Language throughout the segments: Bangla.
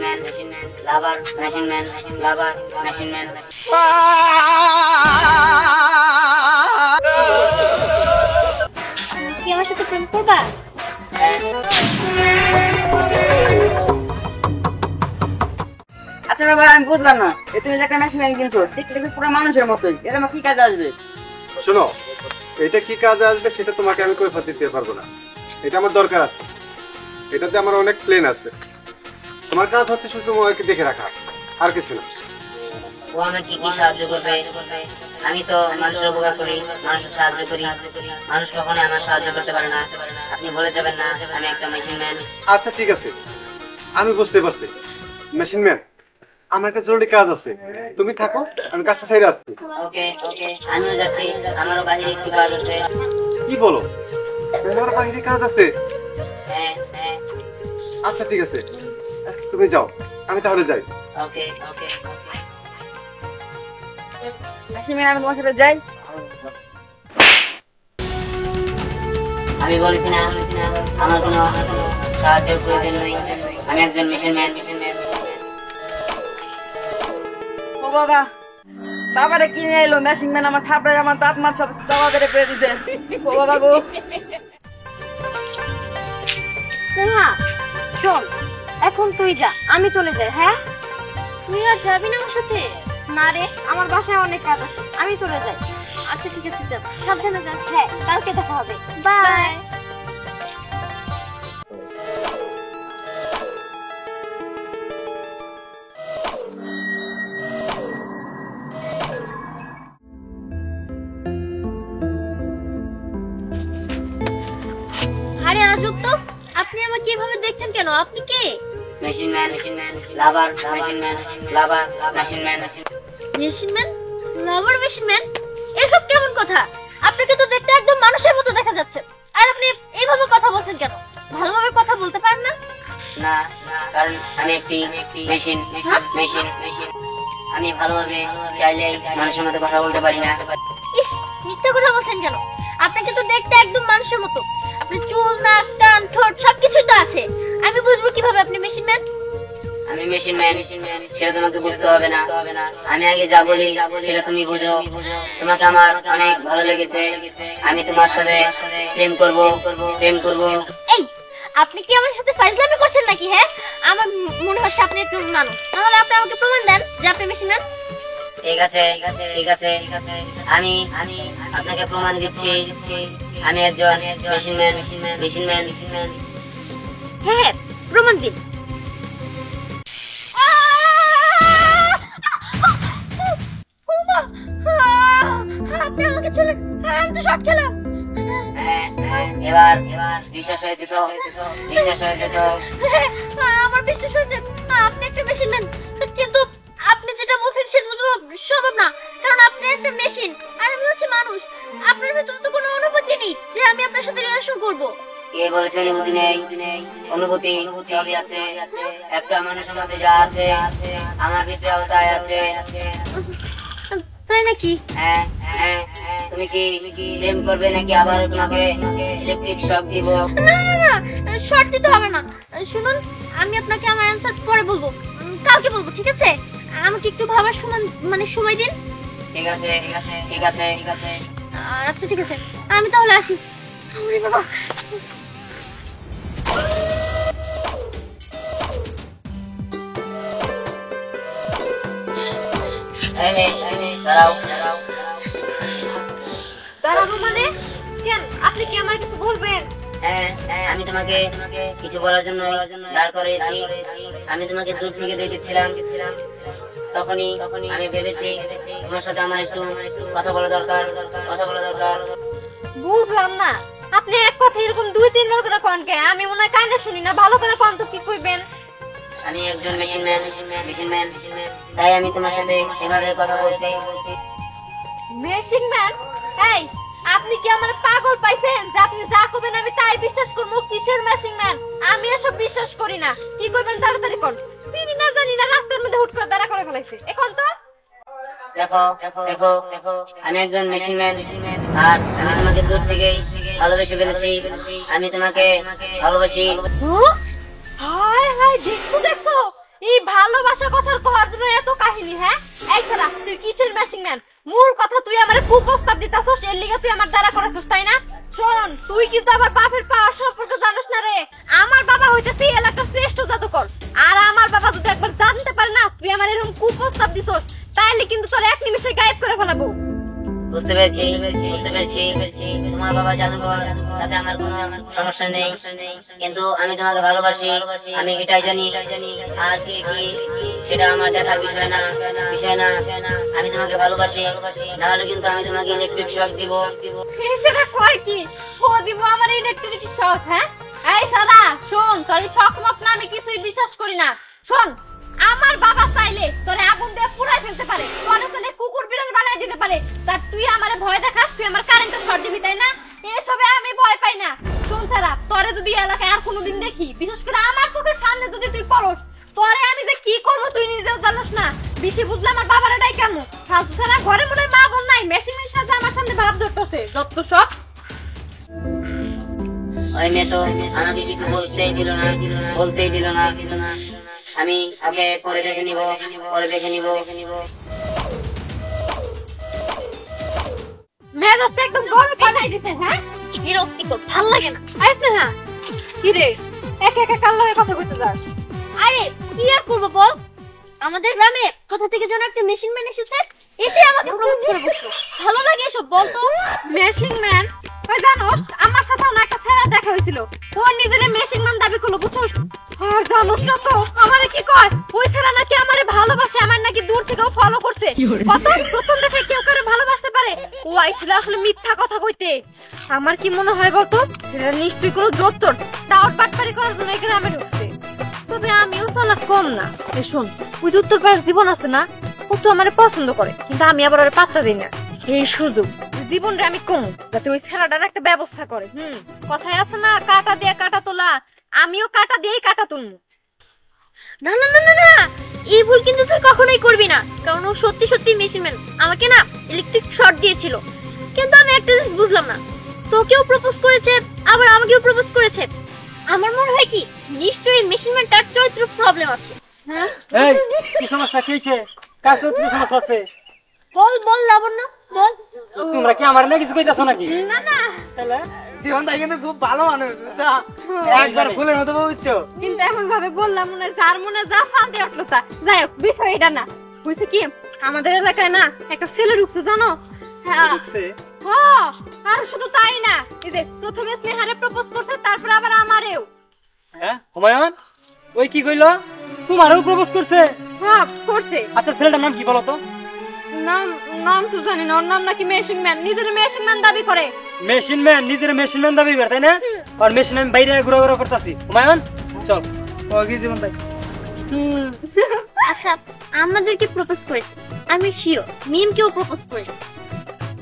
Man lover machine man lover machine man. কি আমার সাথে প্রেম করবা? আচ্ছা বাবা, আমি বুঝলাম না, তুমি যে একটা মেশিন কিনছো দেখতে পুরো মানুষের মতোই, এটা আমার কি কাজে আসবে? শোনো, এটা কি কাজে আসবে সেটা তোমাকে আমি কৈফিয়ত দিতে পারবো না। এটা আমার দরকার আছে, এটাতে আমার অনেক প্ল্যান আছে। তোমার কাজ হচ্ছে শুধু ওকে দেখে রাখা, আর কিছু না। ও আমাকে কি সাহায্য করবে? আমি তো মানুষের উপকার করি, মানুষের সাহায্য করি, মানুষ কখনো আমার সাহায্য করতে পারে না। আপনি বলে যাবেন না আমি একটা মেশিন ম্যান। আচ্ছা ঠিক আছে, আমি বুঝতে পারছি। মেশিন ম্যান, আমার একটা জরুরি কাজ আছে, তুমি থাকো, আমি কাজটা সাইডে আসছি। ওকে ওকে, আমিও যাচ্ছি, আমারও বাহিরে একটু কাজ আছে। কি বলো, তোমার বাহিরে কাজ আছে? হ্যাঁ হ্যাঁ। আচ্ছা ঠিক আছে, তুমি যাও, আমি তাহলে যাই। ওকে ওকে। মেশিন আমি তোমার সাথে যাই। আমি বলেছি না আমার কোনো সাহায্যের প্রয়োজন নেই, আমি একজন মিশন ম্যান। ও বাবা, বাবারে কিনে এলো মেশিন ম্যান, আমার থাপড়ায় আমার দাঁত মার সব চাওয়া করে পেয়ে দিছে। ও বাবা গো। স্নেহা শোন, এখন তুই যা, আমি চলে যাই। হ্যাঁ, তুই আর যাবি না আমার সাথে? না রে, আমার বাসায় অনেক কাজ আছে, আমি চলে যাই। আচ্ছা ঠিক আছে, চল, সাবধানে যাস। হ্যাঁ, কালকে দেখা হবে। বাই। আরে আজব তো, আপনি আমাকে এভাবে দেখছেন কেন? আপনি কে? Machine man lover machine man lover machine man. Machine man lover machine man, এসব কেমন কথা? আপনাকে তো দেখতে একদম মানুষের মতো দেখা যাচ্ছে, আর আপনি এইভাবে কথা বলছেন কেন? ভালোভাবে কথা বলতে পারেন না? না, কারণ আমি একটি মেশিন। আমি ভালোভাবে চাইলেই মানুষের মতো কথা বলতে পারি না। ইস, মিথ্যা কথা বলছেন কেন? আপনাকে তো দেখতে একদম মানুষের মতো, আপনি চুল, নাক, কান, ঠোঁট সবকিছু তো আছে। আমি বুঝবো কিভাবে আপনি মেশিন ম্যান? আমি মেশিন ম্যান, সেটা তোমাকে বুঝতে হবে না। আমি আগে যা বলি সেটা তুমি বুঝো। তোমাকে আমার অনেক ভালো লেগেছে, আমি তোমার সাথে প্রেম করব। এই, আপনি কি আমার সাথে ফাইজলামি করছেন নাকি? হ্যাঁ, আমার মনে হচ্ছে আপনি একটু মানুষ। তাহলে আপনি আমাকে প্রমাণ দেন যে আপনি মেশিন ম্যান। ঠিক আছে, আমি আপনাকে প্রমাণ দিচ্ছি, আমি একজন মেশিন ম্যান। হ্যাঁ হ্যাঁ, প্রমাণ দিন। আপনি আমাকে চলে, আমি তো শট খেলাম। এবার বিশ্বাস হয়েছে তো? আমার বিশ্বাস হয়েছে আপনি একটা মেশিন ম্যান, কিন্তু আপনি যেটা বলছেন সেটা তো সম্ভব না, কারণ আপনি একটা মেশিন আর আমি হচ্ছে মানুষ। আপনার ভেতরে তো কোনো অনুভূতি নেই যে আমি আপনার সাথে রিলেশন করব। কে বলেছে অনুভূতি নেই? অনুভূতি সবই আছে। একটা মানুষের মধ্যে যা আছে আমার ভিতরেও তাই আছে। তাই নাকি? হ্যাঁ, তুমি কি প্রেম করবে নাকি আবার তোমাকে ইলেকট্রিক শক দিব? না, শর্ট দিতে হবে না। শুনুন, আমি আপনাকে আমার অ্যানসার পরে বলবো, কালকে বলবো, ঠিক আছে? আমাকে একটু ভাবার সময় দিন। ঠিক আছে। আচ্ছা ঠিক আছে, আমি তাহলে আসি। ওরে বাবা। দাঁড়াবো মানে? কেন, আপনি কি আমার কিছু বলবেন? হ্যাঁ, আমি তোমাকে কিছু বলার জন্য দাঁড় করিয়েছি। আমি তোমাকে দূর থেকে দেখেছিলাম, তখনই আমি ভেবেছি তোমার সাথে আমার একটু কথা বলা দরকার। বুঝলাম না, আপনি এক কথা এরকম দুই তিনবার করে কোন কে? আমি মনে হয় কানে শুনি না, ভালো করে কোন তো কি কইবেন? আমি একজন মেশিন ম্যান, তাই আমি তোমার সাথে এভাবে কথা বলছি। Machine man? এই, আপনি কি আমার পাগল পাইছেন যে আপনি যা কইবেন আমি তাই বিশ্বাস করব? কিসের মেশিন ম্যান? আমি এসব বিশ্বাস করি না। কি কইবেন তাড়াতাড়ি কোন। চিনি না জানি না, রাস্তার মধ্যে হুট করে দাঁড়া করে ফেলাইছে। এখন তো দেখো, আমি একজন মেশিন ম্যান, আর আমি তোমাকে দূর থেকেই ভালোবেসে ফেলেছি। আমি তোমাকে ভালোবাসি। হায় হায়, দেখছো এই ভালোবাসা কথার করার জন্য এত কাহিনী, হ্যাঁ? এই সারা, তুই কিসের মেশিং ম্যান? মূল কথা তুই আমারে কুপ্রস্তাব দিতাছস, এর লিগে তুই আমার দ্বারা করাছস, তাই না? শোন, তুই কিন্তু আবার বাপের পাওয়ার সম্পর্কে জানিস না রে। আমার বাবা হইতেছে এই এলাকার শ্রেষ্ঠ জাদুকর, আর আমার বাবা যদি একবার জানতে পারে না তুই আমার এরকম কুপ্রস্তাব দিছস, তাইলে কিন্তু তোর এক নিমিষে গায়েব করে ফেলাবো। বুঝতে পেরেছি, তোমার বাবা জাদুকর, তাতে আমার কোনো সমস্যা নেই, কিন্তু আমি তোমাকে ভালোবাসি, আমি এটাই জানি। আর কি সেটা আমার দেখার বিষয় না। আমি তোমাকে ভালোবাসি, নাহলে কিন্তু আমি তোমাকে ইলেকট্রিক শক দিব। সেটা কয় কি? ও দিব আমার ইলেকট্রিক শক, হ্যাঁ? এই সারা, শোন, তোর শক মত না আমি কিছুই বিশ্বাস করি না। শোন, আমার বাবা চাইলে তোরে আগুন দিয়ে পুড়াই ফেলতে পারে, তোরে চাইলে কুকুর বিড়াল বানাই দিতে পারে, তার তুই আমারে ভয় দেখাস, তুই আমার কারেন্টে শর্ট দিবি, তাই না? এসবে আমি ভয় পাই না। শোন সারা, তোরে যদি এলাকায় আর কোনোদিন দেখি, বিশেষ করে আমার চোখের সামনে যদি তুই পড়স, তোরে আমি যে কি করবো তুই নিজেও জানোস না। বেশি বুঝলে আমার বাবার এটাই কেমন ফালতু সারা, ঘরে মনে হয় মা বোন নাই, মেশিন সাথে আমার সামনে ভাব ধরতেছে যত সব। ওই মেয়ে তো আমাকে কিছু বলতেই দিল না। আমি আগে পরে দেখে নিব। মেজাজটা একদম গরম বানাই দিতে, হ্যাঁ? বিরক্তিকর, ভাল লাগে না। আইছে না কি রে, একা একা কাল লাগে কথা কইতে যাস? আরে কি আর করবো বল, আমাদের গ্রামে কোথা থেকে যেন একটা মেশিন ম্যান এসেছে, এসে আমাকে প্রপোজ করে বসলো। ভালো লাগে এসব বলতো। Machine man? ওই জানোস আমার সাথে না একটা ছেলে দেখা হয়েছিল, ও নিজের মেশিন ম্যান দাবি করলো, বুঝছস? আর জানোস না তো আমারে কি কয়, ওই ছেলে নাকি আমারে ভালোবাসে, আমার নাকি দূর থেকেও ফলো করছে। কত প্রথম দেখে কেউ কারে ভালোবাসতে পারে? ও আইছিল আসলে মিথ্যা কথা কইতে। আমার কি মনে হয় বলতো, সেটা নিশ্চয়ই কোনো জোচ্চর দাওয়াত পাটপারি করার জন্য এই গ্রামে ঢুকছে। তবে আমিও চালাক কম না। এ শোন, ওই যে উত্তরপাড়ার জীবন আছে না, ও তো আমারে পছন্দ করে, কিন্তু আমি আবার ওর পাত্তা দিই না। এই সুযোগ জীবনটা আমি কম, যাতে ওই ছেলেটার একটা ব্যবস্থা করে। কথায় আছে না, কাটা দিয়ে কাটা তোলা, আমিও কাটা দিয়েই কাটা তুলবো। না না না না না, এই ভুল কিন্তু তুই কখনোই করবি না, কারণ ও সত্যি সত্যি মেশিন ম্যান। আমাকে না ইলেকট্রিক শর্ট দিয়েছিল, কিন্তু আমি একটা জিনিস বুঝলাম না, তোকেও প্রপোজ করেছে আবার আমাকেও প্রপোজ করেছে। আমার মনে হয় কি নিশ্চয়ই মেশিন ম্যানটার চরিত্র প্রবলেম আছে। হ্যাঁ, এই কি সমস্যা হইছে? কাছে কি সমস্যা আছে? বল লাবণ্য, বল। তোমরা কি আমার না কিছু কইতাছ নাকি? না না, তাহলে জীবন ভাই কিন্তু খুব ভালো মানুষ, বুঝছো? একবার ফুলের মতো বুঝছো? কিন্তু এমন ভাবে বললাম মনে হয় যার মনে যা ফাল দিয়ে উঠলো তা। যাই হোক, বিষয় এটা না। বুঝছে কি, আমাদের এলাকায় না একটা ছেলে ঢুকছে, জানো? হ্যাঁ, আর শুধু তাই না, এই যে প্রথমে স্নেহারে প্রপোজ করছে, তারপর আবার আমারেও। হ্যাঁ হুমায়ুন, ওই কি কইলো? তোমারও প্রপোজ করছে? হ্যাঁ করছে। আচ্ছা ছেলেটার নাম কি বলো তো? নাম তো জানি না, ওর নাম নাকি মেশিন ম্যান, নিজের মেশিন ম্যান দাবি করে। Machine man? নিজের মেশিন ম্যান দাবি করে, তাই না? আর মেশিন ম্যান বাইরে ঘোরাঘুরা করতেছি। হুমায়ুন চল, ও কি জীবন ভাই। আচ্ছা, আমাদেরকে প্রপোজ করেছে, আমি শিওর মিমকেও প্রপোজ করেছে।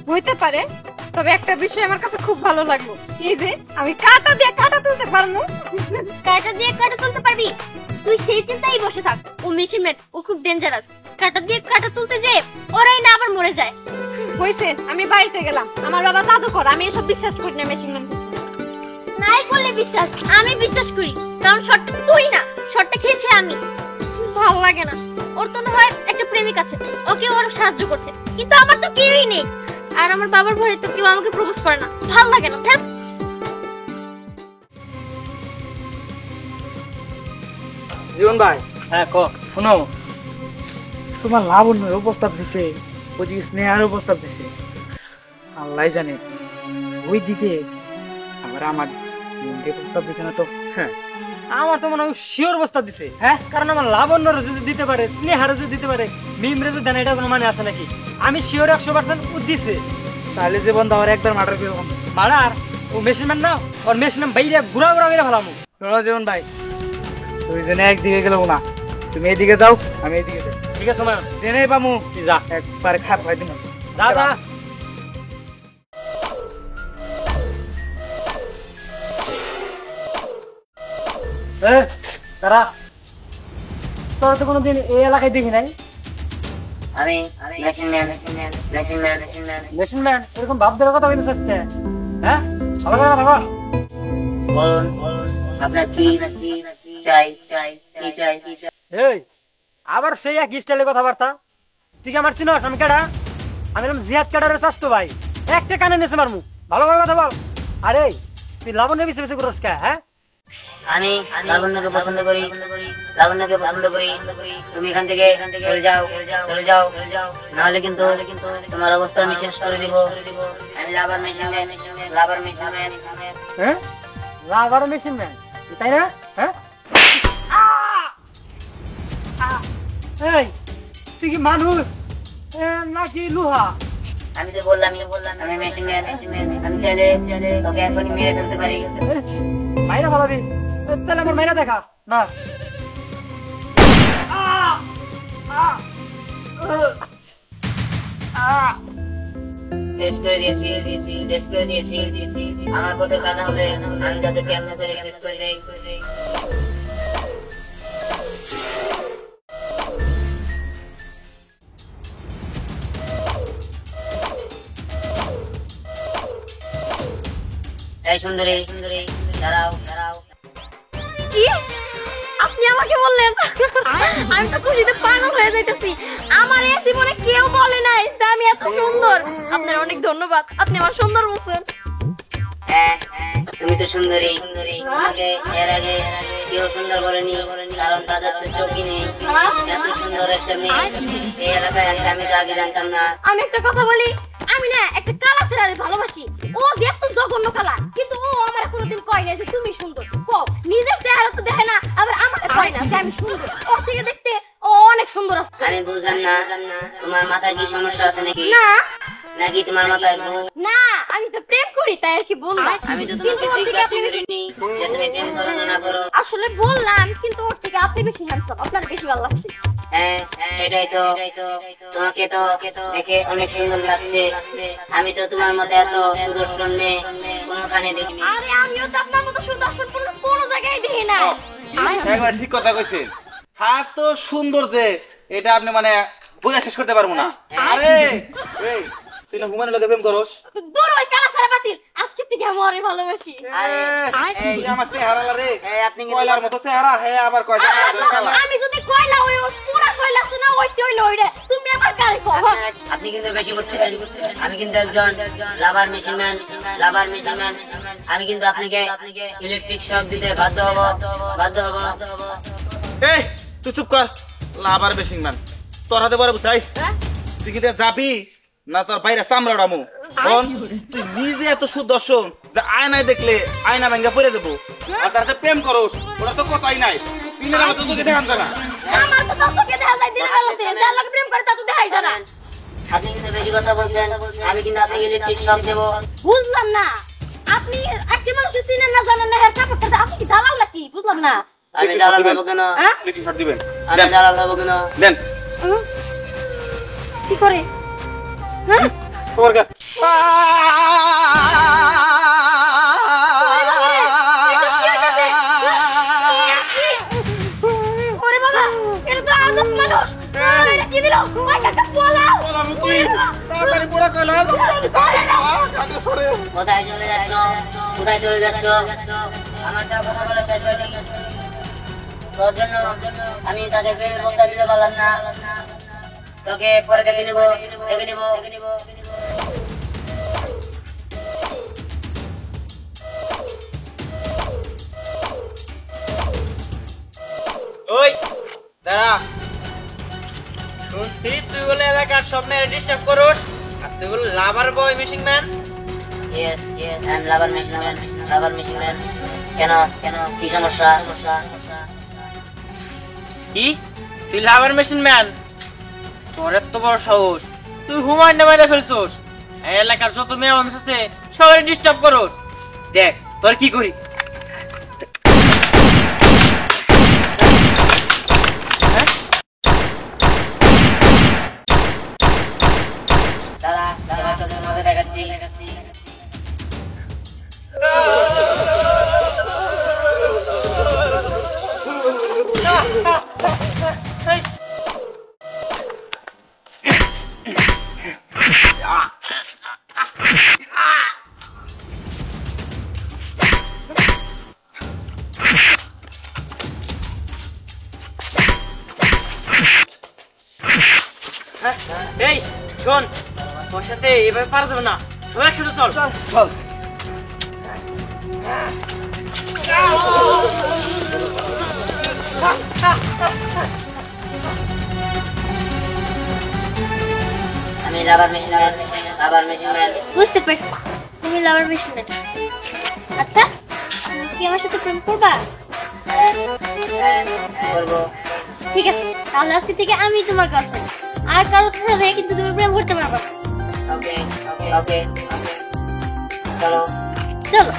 হইতে পারে, তবে একটা বিষয় আমার কাছে খুব ভালো লাগলো, এই যে আমি কাটা দিয়ে কাটা তুলতে পারবো। কাটা দিয়ে কাটা তুলতে পারবি? তুই সেই চিন্তাই বসে থাক, ও মেশিন ম্যান, ও খুব ডেঞ্জারাস। কাটা দিয়ে কাটা তুলতে যে ওরাই না আবার মরে যায়। হইছে, আমি বাড়িতে গেলাম, আমার বাবা জাদুকর, আমি এসব বিশ্বাস করি না। মেশিন ম্যান নাই করলে বিশ্বাস, আমি বিশ্বাস করি, কারণ শটটা তুই না, শটটা খেয়েছি আমি। ভালো লাগে না, ওর তো হয় একটা প্রেমিক আছে, ওকে ওর সাহায্য করছে, কিন্তু আমার তো কেউই নেই, আর আমার বাবার ভয়ে তো কেউ আমাকে প্রপোজ করে না। ভালো লাগে না। জীবন ভাই, হ্যাঁ ক শোনো, তোমার লাবণ্যের প্রস্তাব দিছে, ওদিকে স্নেহারও প্রস্তাব দিছে, আল্লাহ জানে ওই দিকে আবার আমার প্রস্তাব দিছে না তো। হ্যাঁ, আমার তো মনে হয় শিওর প্রস্তাব দিছে। হ্যাঁ, কারণ আমার লাবণ্যর যদি দিতে পারে, স্নেহার যদি দিতে পারে, মিমরে যদি দেন, এটা কোনো মানে আছে নাকি? আমি শিওর 100% ও দিছে। তাহলে যে বন্ধু আমার একবার মার্ডার করে মার্ডার, ও মেশিন ম্যান না, ওর মেশিন ম্যান বাইরে ঘুরা ঘুরা করে ফেলাম। শোনো জীবন ভাই, তুই জেনে একদিকে গেল না, তুমি এইদিকে যাও, আমি এইদিকে যাই। ঠিক আছে মা, জেনে পামু, যা একবার খাপ খাই দিন, যা যা। তারা তোরা তো কোনোদিন এই এলাকায় দেখি নাই। আমি মেশিন ম্যান। মেশিন ম্যান এরকম ভাব দেওয়ার কথা বলতে চাচ্ছে? হ্যাঁ, বলুন আপনার কি চাই? এই আবার সেই এক স্টাইলে কথাবার্তা। তুই কি আমার চিনস? আমি কেডা? আমি এরকম জিহাদ ক্যাডারের স্বাস্থ্য ভাই, একটা কানে নেছে মারমু। ভালোভাবে কথা বল। আরে তুই লাবণ্য বেশি বেশি করস কে? হ্যাঁ, আমি লাবণ্যকে পছন্দ করি, লাবণ্যকে পছন্দ করি। তুমি এখান থেকে চলে যাও, চলে যাও, নাহলে কিন্তু তোমার অবস্থা আমি শেষ করে দিব। আমি লাভার machine man, lover machine man. হ্যাঁ লাভার মেশিন ম্যান, তাই না? হ্যাঁ এই তুই কি মানুষ নাকি লোহা? আমি তো বললাম আমি মেশিন ম্যান। আমি চাইলে তোকে এখনই মেরে ফেলতে পারি। মাইরা ভালাবি? তাহলে আমার মাইরা দেখা না। শেষ করে দিয়েছি, শেষ করে দিয়েছি। আমার পথে কানা হলে আমি তাদের কেমনে করে শেষ করে দেই। এই সুন্দরী, দাঁড়াও, দাঁড়াও। কি আপনি আমাকে বললেন? আমি তো খুশিতে পাগল হয়ে যাইতেছি। আমার এই জীবনে কেউ বলে নাই যে আমি এত সুন্দর। আপনার অনেক ধন্যবাদ, আপনি আমার সুন্দর বলছেন। হ্যাঁ, তুমি তো সুন্দরী। তোমাকে এর আগে কেউ সুন্দর বলেনি, কারণ তাদের তো চোখই নেই। এত সুন্দর একটা মেয়ে এই এলাকায় আছে আমি তো আগে জানতাম না। আমি একটা কথা বলি, আমি না একটা কালা ছেলেরে ভালোবাসি। ও যে এত জঘন্য কালা, কিন্তু ও আমার কোনোদিন কয় না যে তুমি সুন্দর। ও নিজের চেহারা তো দেখে না, আবার আমাকে কয় না যে আমি সুন্দর। ওর থেকে দেখতে ও অনেক সুন্দর আছে। আমি বুঝলাম না, তোমার মাথায় কি সমস্যা আছে নাকি? না নাকি তোমার মাথায় ভূত? না, আমি তো প্রেম করি তাই আর কি বললাম। আমি তো কিন্তু তোমাকে ওর থেকে জিজ্ঞাসা আপনি করিনি যে তুমি প্রেম করো না করো। আসলে বললাম, কিন্তু ওর থেকে আপনি বেশি হ্যান্ডসাম, আপনার বেশি ভালো লাগছে। হ্যাঁ, সেটাই তো। তোমাকে তো দেখে অনেক সুন্দর লাগছে। আমি তো তোমার মতো এত সুদর্শন মেয়ে কোনোখানে দেখিনি। আরে আমিও তো আপনার মতো সুদর্শন কোনো জায়গায় দেখি না। একবার ঠিক কথা কইছেন। হাত তো সুন্দর যে এটা আপনি মানে বোঝা শেষ করতে পারবো না। আরে এই তুই না হুমানের লগে প্রেম করস? দূর ওই কালা সারা বাতিল, আজকে থেকে আমি ওরে ভালোবাসি। তুই আমার চেহারা রে আপনি কিন্তু কয়লার মতো চেহারা, হ্যাঁ আবার কয় আমি যদি কয়লা ওই পুরা কয়লা শোনা ওইটা হইলো ওইরে, তুমি আবার গালি কও। আপনি কিন্তু বেশি করছেন। আমি কিন্তু একজন লাভার machine man, lover machine man. আমি কিন্তু আপনাকে ইলেকট্রিক শক দিতে বাধ্য হব, বাধ্য হব। এই তুই চুপ কর। লাভার বেশিং ম্যান তোর হাতে বড় বুঝাই। তুই কি যাবি না তোর বাইরে চামড়া উড়ামু? তুই নিজে এত সুদর্শন যে আয়নায় দেখলে আয়না ভেঙ্গা পড়ে দেবো, আর তার সাথে প্রেম করস ওরা তো কথাই নাই। দিনের আমার তোকে দেখান না। আমার তো দর্শকে দেখা যায় দিনের বেলাতে, যার লগে প্রেম করে তা তো দেখাই যায় না। আপনি কিন্তু বেশি কথা বলছেন। আমি কিন্তু আপনাকে ইলেকট্রিক শক দেবো। বুঝলাম না, আপনি একটি মানুষের চিনেন না, জানেন না, হ্যাঁ সাপোর্ট করতে আপনি কি দালাল নাকি? বুঝলাম না। আমি দালাল হবো কেন? হ্যাঁ ইলেকট্রিক শক দিবেন আমি দালাল হবো কেন? দেন কি করে? হ্যাঁ তোমার কা ওরে বাবা, এটা তো আজব মানুষ। এটা কি দিল? ওই কাকা পোলাও। তাড়াতাড়ি পুরা কয়লা কোথায় চলে যাচ্ছ? কোথায় চলে যাচ্ছ? আমার যা কথা বলা শেষ হয়নি। তোর জন্য আমি তাদের প্রেমের বক্তা দিতে পারলাম না। তোকে পরে দেখে নিবো, দেখে নিবো। ওই দাঁড়া, শুনছি তুই বলে এলাকার সব মেয়ে ডিস্টার্ব করস, আর তুই বলে lover boy machine man. Yes, I am lover machine man, lover machine man. কেন কি সমস্যা? কি তুই লাভার মেশিন ম্যান? তোর এত বড় সাহস, তুই হুমায়ুন মেরে ফেলছোস। এই এলাকার যত মেয়ে মানুষ আছে সবাই ডিস্টার্ব করস। দেখ তোর কি করি। দাদা, এবার তোদের মজা দেখাচ্ছি। এই শোন, তোর সাথে এভাবে পারা যাবে না, সবাই একসাথে চল। চল আমি rubber machine man, rubber machine man. বুঝতে পারছি তুমি লাভার মেশিন ম্যান। আচ্ছা তুমি কি আমার সাথে প্রেম করবা? করবো। ঠিক আছে, তাহলে আজকে থেকে আমি তোমার গার্লফ্রেন্ড, আর কারোর সাথে কিন্তু তুমি প্রেম করতে পারবা না। ওকে ওকে ওকে ওকে, চলো। চলো।